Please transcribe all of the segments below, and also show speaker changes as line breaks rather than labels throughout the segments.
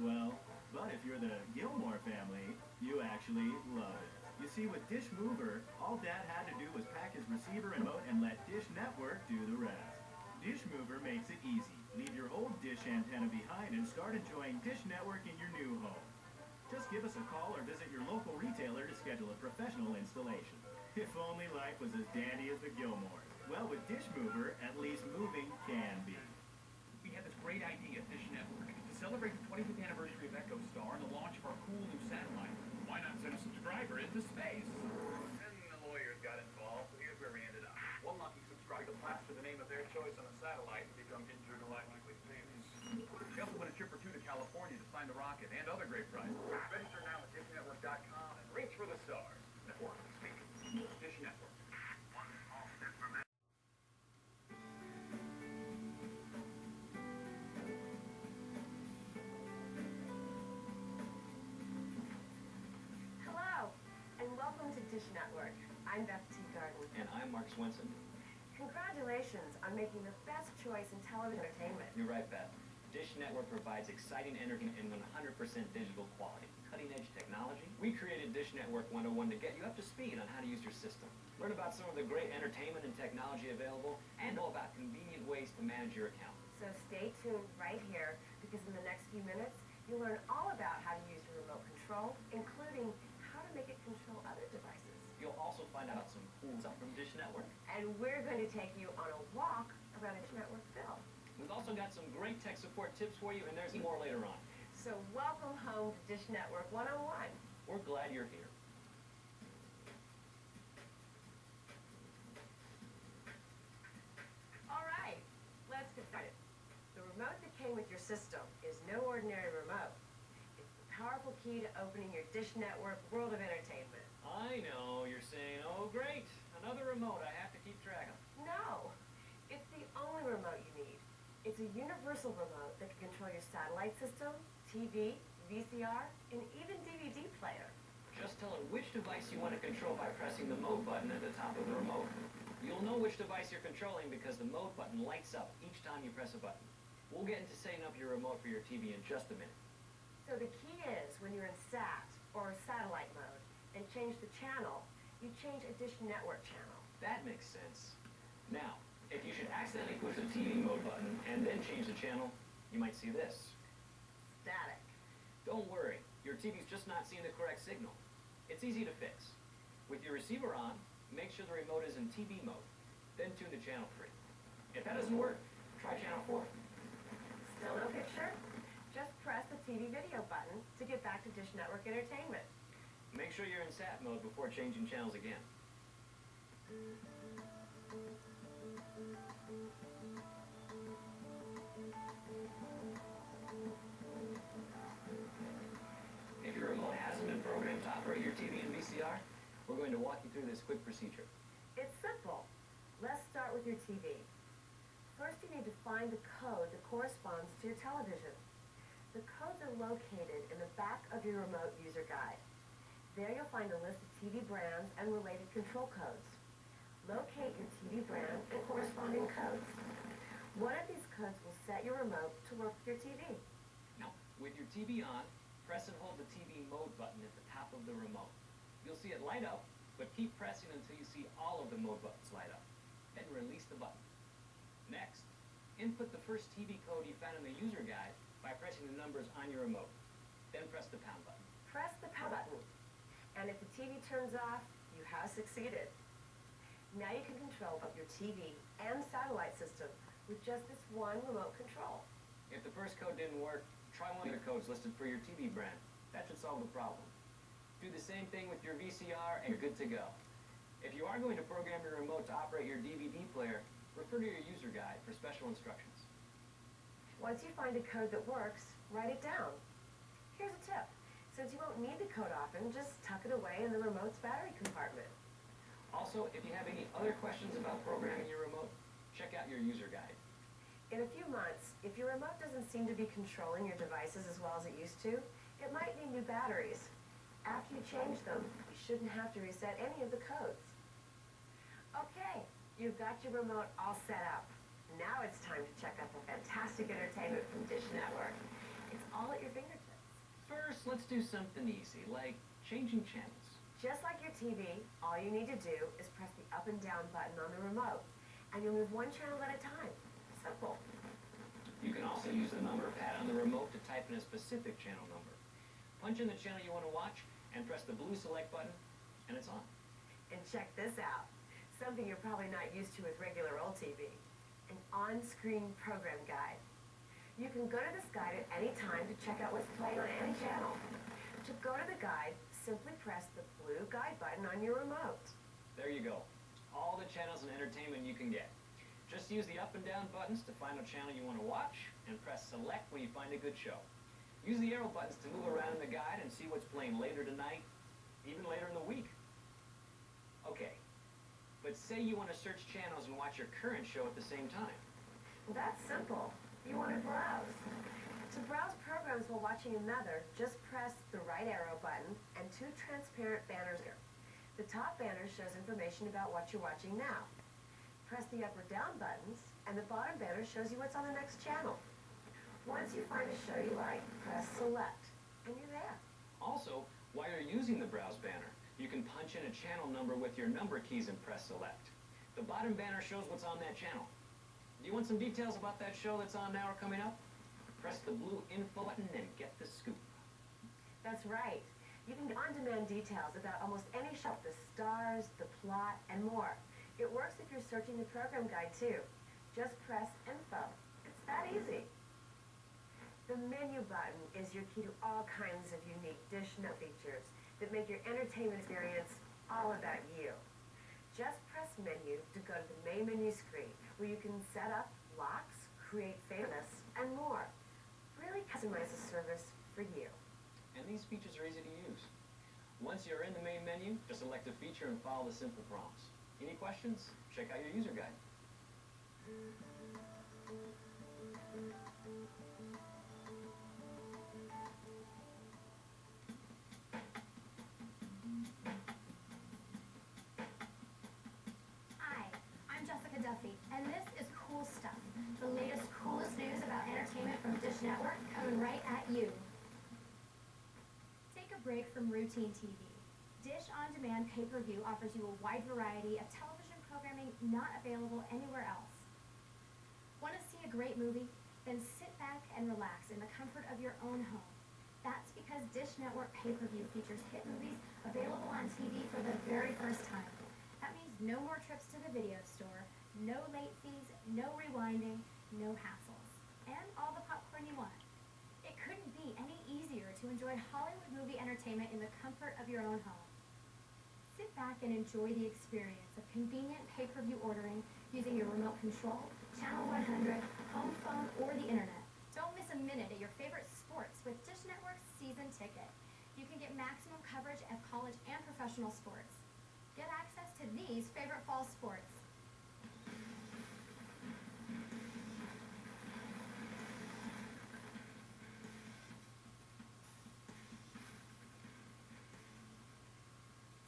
swell. But if you're the Gilmore family, you actually love it. You see, with Dish Mover, all Dad had to do was pack his receiver and remote and let Dish Network do the rest. Dish Mover makes it easy. Leave your old dish antenna behind and start enjoying Dish Network in your new home. Just give us a call or visit your local retailer to schedule a professional installation. If only life was as dandy as the Gilmores. Well, with Dish Mover, at least moving can be.
We had this great idea at Dish Network to celebrate the 25th anniversary of EchoStar and the launch of our cool new satellite. Why not send a subscriber into space?
Then the lawyers got involved, so here's where we ended up. One lucky subscriber plastered the name of their choice on a satellite and become intergalactically famous.
We also won a trip or two to California to find the rocket and other great prizes.
Register now at DishNetwork.com and reach for the stars. Metaphorically speaking. Dish Network. One small step for man.
Hello, and welcome to Dish Network. I'm Beth Tegarden.
And I'm Mark Swenson.
Congratulations on making the best choice in television entertainment.
You're right, Beth. Dish Network provides exciting entertainment in 100% digital quality. Cutting-edge technology. We created Dish Network 101 to get you up to speed on how to use your system. Learn about some of the great entertainment and technology available, and know about convenient ways to manage your account.
So stay tuned right here, because in the next few minutes, you'll learn all about how to use your remote control, including how to make it control other devices.
You'll also find out some cool stuff from Dish Network.
And we're going to take you on a walk around Dish Network Phil.
We've also got some great tech support tips for you, and there's more later on.
So welcome home to Dish Network 101.
We're glad you're here.
All right, let's get started. The remote that came with your system is no ordinary remote. It's the powerful key to opening your Dish Network world of entertainment.
I know, you're saying, oh great, another remote I have to keep track of.
No, it's the only remote you need. It's a universal remote that can control your satellite system, TV, VCR, and even DVD player.
Just tell it which device you want to control by pressing the mode button at the top of the remote. You'll know which device you're controlling because the mode button lights up each time you press a button. We'll get into setting up your remote for your TV in just a minute.
So the key is, when you're in SAT or satellite mode and change the channel, you change a Dish Network channel.
That makes sense. Now, if you should accidentally push the TV mode button and then change the channel, you might see this.
Static.
Don't worry, your TV's just not seeing the correct signal. It's easy to fix. With your receiver on, make sure the remote is in TV mode, then tune to channel 3. If that doesn't work, try channel 4.
Still no picture? Just press the TV video button to get back to Dish Network Entertainment.
Make sure you're in SAT mode before changing channels again. If your remote hasn't been programmed to operate your TV and VCR, we're going to walk you through this quick procedure.
It's simple. Let's start with your TV. First, you need to find the code that corresponds to your television. The codes are located in the back of your remote user guide. There you'll find a list of TV brands and related control codes. Locate your TV brand and corresponding codes. One of these codes will set your remote to work with your TV.
Now, with your TV on, press and hold the TV mode button at the top of the remote. You'll see it light up, but keep pressing until you see all of the mode buttons light up. Then release the button. Next, input the first TV code you found in the user guide by pressing the numbers on your remote. Then press the pound button.
Press the power button. And if the TV turns off, you have succeeded. Now you can control both your TV and satellite system with just this one remote control.
If the first code didn't work, try one of the codes listed for your TV brand. That should solve the problem. Do the same thing with your VCR and you're good to go. If you are going to program your remote to operate your DVD player, refer to your user guide for special instructions.
Once you find a code that works, write it down. Here's a tip. Since you won't need the code often, just tuck it away in the remote's battery compartment.
Also, if you have any other questions about programming your remote, check out your user guide.
In a few months, if your remote doesn't seem to be controlling your devices as well as it used to, it might need new batteries. After you change them, you shouldn't have to reset any of the codes. Okay, you've got your remote all set up. Now it's time to check out the fantastic entertainment from Dish Network. It's all at your fingertips.
First, let's do something easy, like changing channels.
Just like your TV, all you need to do is press the up and down button on the remote, and you'll move one channel at a time. Simple.
You can also use the number pad on the remote to type in a specific channel number. Punch in the channel you want to watch and press the blue select button, and it's on.
And check this out. Something you're probably not used to with regular old TV. An on-screen program guide. You can go to this guide at any time to check out what's playing on any channel. To go to the guide, simply press the blue guide button on your remote.
There you go. All the channels and entertainment you can get. Just use the up and down buttons to find a channel you want to watch, and press select when you find a good show. Use the arrow buttons to move around in the guide and see what's playing later tonight, even later in the week. Okay, but say you want to search channels and watch your current show at the same time.
That's simple. You want to browse. To browse programs while watching another, just press the right arrow button and two transparent banners here. The top banner shows information about what you're watching now. Press the up or down buttons, and the bottom banner shows you what's on the next channel. Once you find a show you like, press select, and you're there.
Also, while you're using the browse banner, you can punch in a channel number with your number keys and press select. The bottom banner shows what's on that channel. Do you want some details about that show that's on now or coming up? Press the blue info button and get the scoop.
That's right. You can get on-demand details about almost any show, the stars, the plot, and more. It works if you're searching the program guide too. Just press info. It's that easy. The menu button is your key to all kinds of unique DishNet features that make your entertainment experience all about you. Just press menu to go to the main menu screen where you can set up locks, create favorites, and more. Really customize the service for you.
And these features are easy to use. Once you're in the main menu, just select a feature and follow the simple prompts. Any questions? Check out your user guide.
Hi, I'm Jessica Duffy, and this is Cool Stuff, the latest, coolest news about entertainment from Dish Network coming right at you. Take a break from routine TV. Dish On Demand Pay-Per-View offers you a wide variety of television programming not available anywhere else. Want to see a great movie? Then sit back and relax in the comfort of your own home. That's because Dish Network Pay-Per-View features hit movies available on TV for the very first time. That means no more trips to the video store, no late fees, no rewinding, no hassles, and all the popcorn you want. It couldn't be any easier to enjoy Hollywood movie entertainment in the comfort of your own home. Sit back and enjoy the experience of convenient pay-per-view ordering using your remote control, channel 100, home phone, or the internet. Don't miss a minute at your favorite sports with Dish Network's season ticket. You can get maximum coverage of college and professional sports. Get access to these favorite fall sports.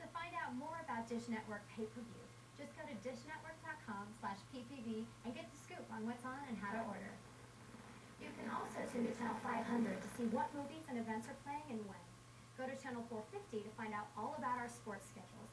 To find out more about Dish Network Pay-Per-View, just go to dishnetwork.com/ppv and get the scoop on what's on and how to order. You can also tune to channel 500 to see what movies and events are playing and when. Go to channel 450 to find out all about our sports schedules.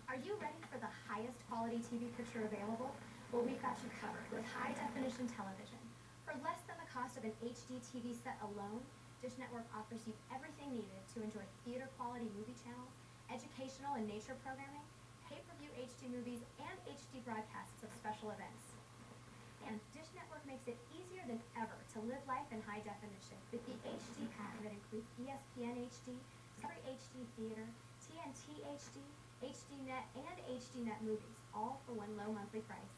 Are you ready for the highest quality TV picture available? Well, we've got you covered with high definition television. For less than the cost of an HD TV set alone, Dish Network offers you everything needed to enjoy theater quality movie channels, educational and nature programming, pay-per-view HD movies, and HD broadcasts of special events. And Dish Network makes it easier than ever to live life in high definition with the HD pack that includes ESPN HD, Discovery HD Theater, TNT HD, HDNet, and HDNet movies, all for one low monthly price.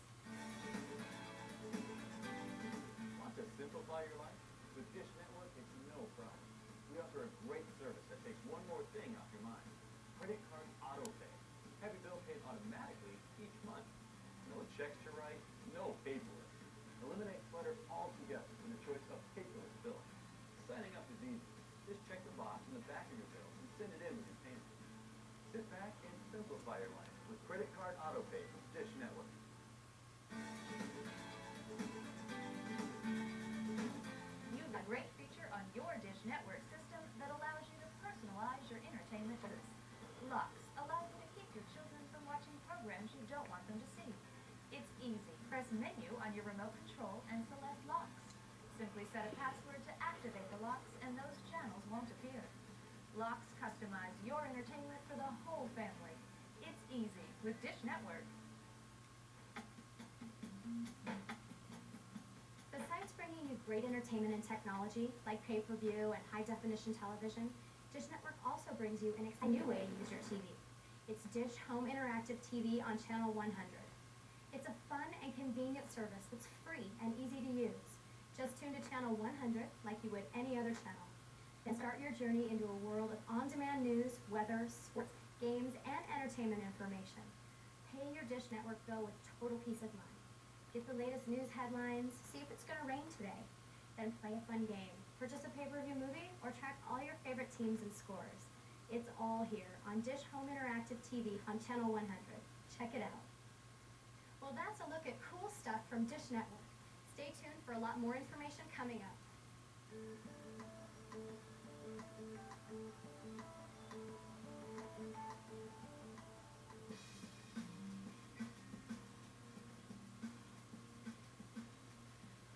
Want to simplify your life? With Dish Network, it's no problem. We offer a great service that takes one more thing off your mind. Credit card auto pay. Have your bill paid automatically each month. No checks to write, no paperwork. Eliminate clutter altogether in the choice of paperless billing. Signing up is easy. Just check the box in the back of your bill and send it in with your payment. Sit back and simplify your life with credit card auto pay from Dish Network.
press Menu on your remote control and select Locks. Simply set a password to activate the locks and those channels won't appear. Locks customize your entertainment for the whole family. It's easy with Dish Network.
Besides bringing you great entertainment and technology, like pay-per-view and high-definition television, Dish Network also brings you a new way to use your TV. It's Dish Home Interactive TV on Channel 100. It's a fun and convenient service that's free and easy to use. Just tune to Channel 100 like you would any other channel. Then start your journey into a world of on-demand news, weather, sports, games, and entertainment information. Pay your Dish Network bill with total peace of mind. Get the latest news headlines, see if it's going to rain today. Then play a fun game, purchase a pay-per-view movie, or track all your favorite teams and scores. It's all here on Dish Home Interactive TV on Channel 100. Check it out. Well, that's a look at cool stuff from Dish Network. Stay tuned for a lot more information coming up.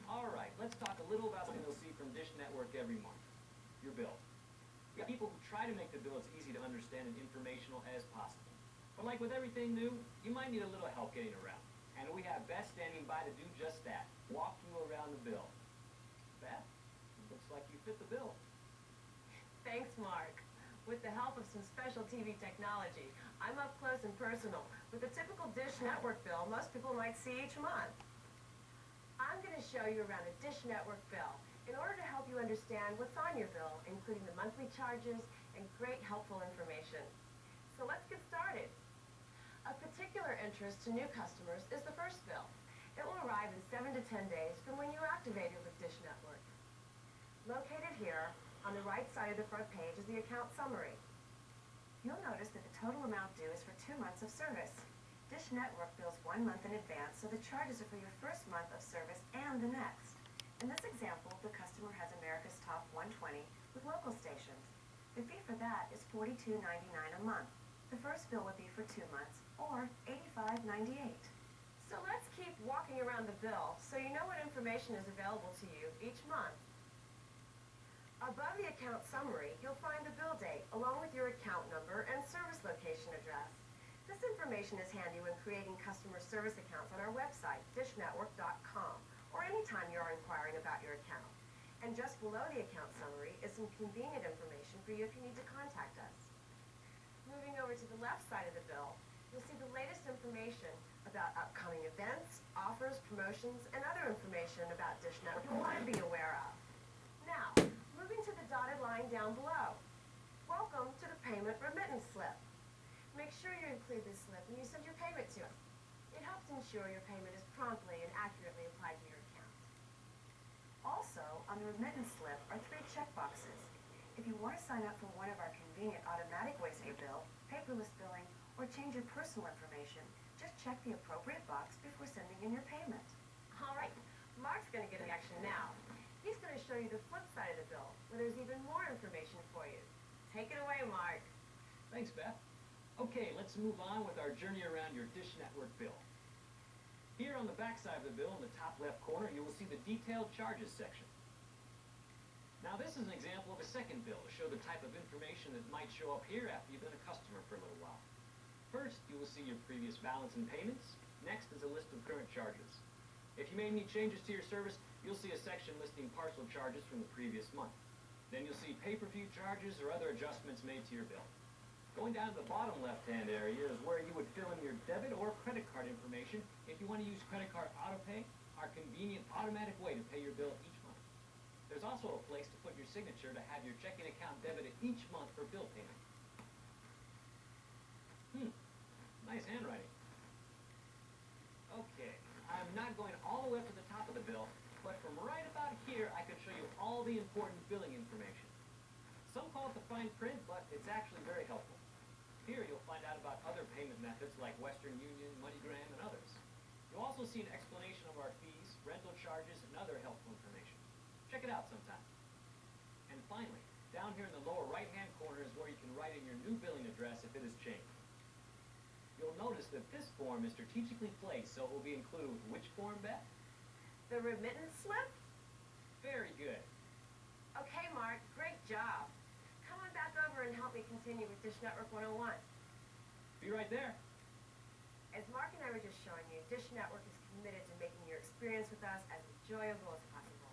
All right, let's talk a little about something you'll see from Dish Network every month. Your bill. We got people who try to make the bill as easy to understand and informational as possible. But like with everything new, you might need a little help getting around. And we have Beth standing by to do just that. Walk you around the bill. Beth, looks like you fit the bill.
Thanks, Mark. With the help of some special TV technology, I'm up close and personal with the typical Dish Network bill most people might see each month. I'm going to show you around a Dish Network bill in order to help you understand what's on your bill, including the monthly charges and great helpful information. So let's get started. Of particular interest to new customers is the first bill. It will arrive in 7 to 10 days from when you activated with Dish Network. Located here, on the right side of the front page, is the account summary. You'll notice that the total amount due is for 2 months of service. Dish Network bills 1 month in advance, so the charges are for your first month of service and the next. In this example, the customer has America's Top 120 with local stations. The fee for that is $42.99 a month. The first bill would be for 2 months, or $85.98. So let's keep walking around the bill so you know what information is available to you each month. Above the account summary, you'll find the bill date, along with your account number and service location address. This information is handy when creating customer service accounts on our website, dishnetwork.com, or anytime you're inquiring about your account. And just below the account summary is some convenient information for you if you need to contact us. Moving over to the left side of the bill, you'll see the latest information about upcoming events, offers, promotions, and other information about Dish Network you want to be aware of. Now, moving to the dotted line down below. Welcome to the payment remittance slip. Make sure you include this slip when you send your payment to us. It helps ensure your payment is promptly and accurately applied to your account. Also, on the remittance slip are 3 checkboxes. If you want to sign up for one of our convenient automatic ways to pay bill, paperless billing, or change your personal information, just check the appropriate box before sending in your payment. All right, Mark's going to get in action now. He's going to show you the flip side of the bill, where there's even more information for you. Take it away, Mark.
Thanks, Beth. Okay, let's move on with our journey around your Dish Network bill. Here on the back side of the bill, in the top left corner, you will see the detailed charges section. Now this is an example of a second bill to show the type of information that might show up here after you've been a customer for a little while. First, you will see your previous balance and payments. Next is a list of current charges. If you made any changes to your service, you'll see a section listing parcel charges from the previous month. Then you'll see pay-per-view charges or other adjustments made to your bill. Going down to the bottom left-hand area is where you would fill in your debit or credit card information if you want to use credit card autopay, our convenient automatic way to pay your bill each month. There's also a place to put your signature to have your checking account debited each month for bill payment. Nice handwriting. Okay, I'm not going all the way up to the top of the bill, but from right about here, I can show you all the important billing information. Some call it the fine print, but it's actually very helpful. Here you'll find out about other payment methods like Western Union, MoneyGram, and others. You'll also see an explanation of our fees, rental charges, and other helpful information. Check it out sometime. And finally, down here in the lower right-hand corner is where you can write in your new billing address if it has changed. You'll You'll notice that this form is strategically placed, so it will be included with which form, Beth?
The remittance slip?
Very good.
Okay, Mark, great job. Come on back over and help me continue with Dish Network 101.
Be right there.
As Mark and I were just showing you, Dish Network is committed to making your experience with us as enjoyable as possible.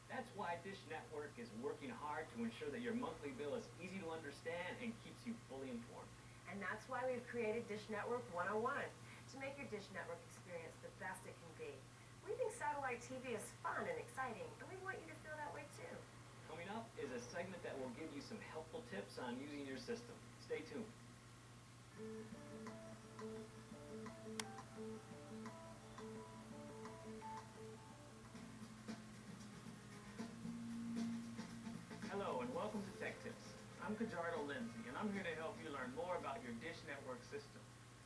That's why Dish Network is working hard to ensure that your monthly bill is easy to understand and keeps you fully informed.
And that's why we've created Dish Network 101, to make your Dish Network experience the best it can be. We think satellite TV is fun and exciting, and we want you to feel that way too.
Coming up is a segment that will give you some helpful tips on using your system. Stay tuned. Hello and welcome to Tech Tips. I'm Tegarden, and I'm here to help you learn more about your Dish Network system.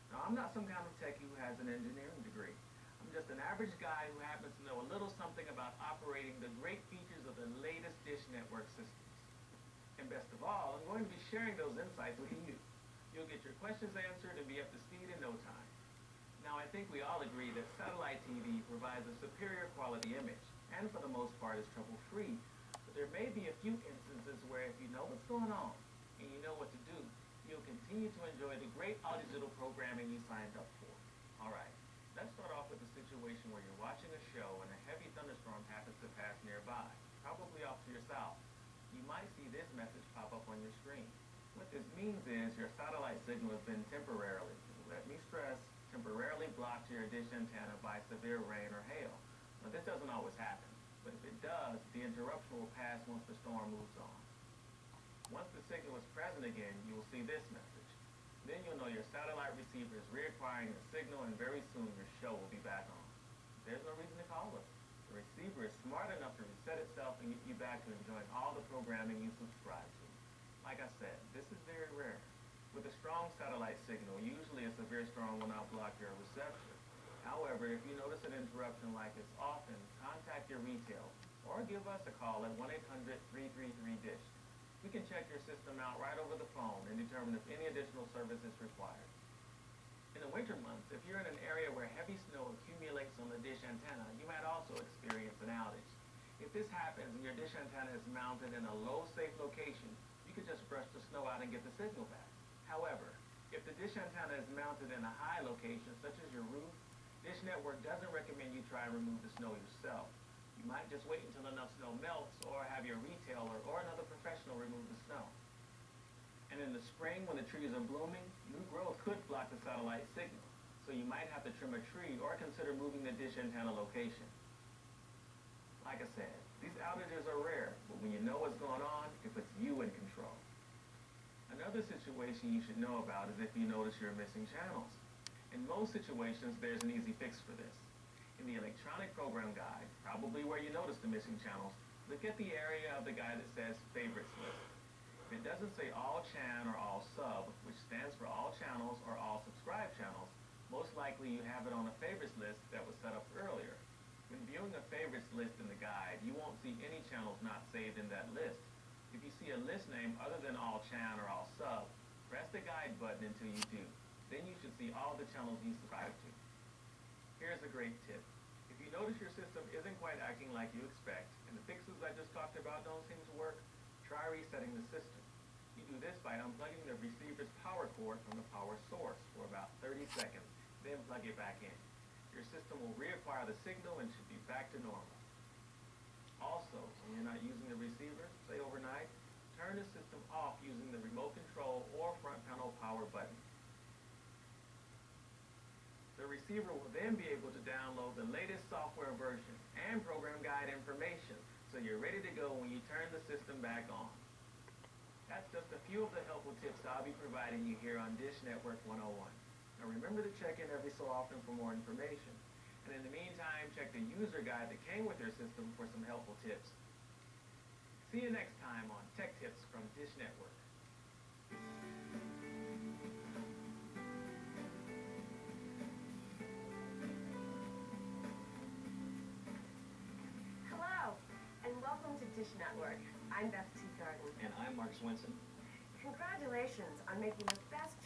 Now, I'm not some kind of techie who has an engineering degree. I'm just an average guy who happens to know a little something about operating the great features of the latest Dish Network systems. And best of all, I'm going to be sharing those insights with you. You'll get your questions answered and be up to speed in no time. Now, I think we all agree that satellite TV provides a superior quality image, and for the most part is trouble-free. But there may be a few instances where if you know what's going on, and you know what to do, you'll continue to enjoy the great digital programming you signed up for. Alright, let's start off with a situation where you're watching a show and a heavy thunderstorm happens to pass nearby, probably off to your south. You might see this message pop up on your screen. What this means is your satellite signal has been temporarily, let me stress, temporarily blocked to your dish antenna by severe rain or hail. Now this doesn't always happen, but if it does, the interruption will pass once the storm moves on. Once the signal is present again, you will see this message. Then you'll know your satellite receiver is reacquiring the signal, and very soon your show will be back on. There's no reason to call it. The receiver is smart enough to reset itself and get you back to enjoying all the programming you subscribe to. Like I said, this is very rare. With a strong satellite signal, usually a severe storm will not block your reception. However, if you notice an interruption like this often, contact your retail or give us a call at 1-800-333-DISH. We can check your system out right over the phone and determine if any additional service is required. In the winter months, if you're in an area where heavy snow accumulates on the dish antenna, you might also experience an outage. If this happens and your dish antenna is mounted in a low, safe location, you could just brush the snow out and get the signal back. However, if the dish antenna is mounted in a high location, such as your roof, Dish Network doesn't recommend you try and remove the snow yourself. You might just wait until enough snow melts or have your retailer or another professional remove the snow. And in the spring, when the trees are blooming, new growth could block the satellite signal, so you might have to trim a tree or consider moving the dish antenna location. Like I said, these outages are rare, but when you know what's going on, it puts you in control. Another situation you should know about is if you notice you're missing channels. In most situations, there's an easy fix for this. In the electronic program guide, probably where you notice the missing channels, look at the area of the guide that says Favorites List. If it doesn't say All Chan or All Sub, which stands for all channels or all subscribed channels, most likely you have it on a Favorites list that was set up earlier. When viewing a Favorites list in the guide, you won't see any channels not saved in that list. If you see a list name other than All Chan or All Sub, press the guide button until you do. Then you should see all the channels you subscribe to. Here's a great tip. If you notice your system isn't quite acting like you expect, and the fixes I just talked about don't seem to work, try resetting the system. You do this by unplugging the receiver's power cord from the power source for about 30 seconds, then plug it back in. Your system will reacquire the signal and should be back to normal. Also, when you're not using the receiver, say overnight, turn the system off using the remote control or front panel power button. The receiver will then be able to download the latest software version and program guide information, so you're ready to go when you turn the system back on. That's just a few of the helpful tips I'll be providing you here on Dish Network 101. Now remember to check in every so often for more information. And in the meantime, check the user guide that came with your system for some helpful tips. See you next time on Tech Tips from Dish Network.
Hello, and welcome to Dish Network. I'm Beth Tegarden.
And I'm Mark Swenson.
Congratulations on making the best choice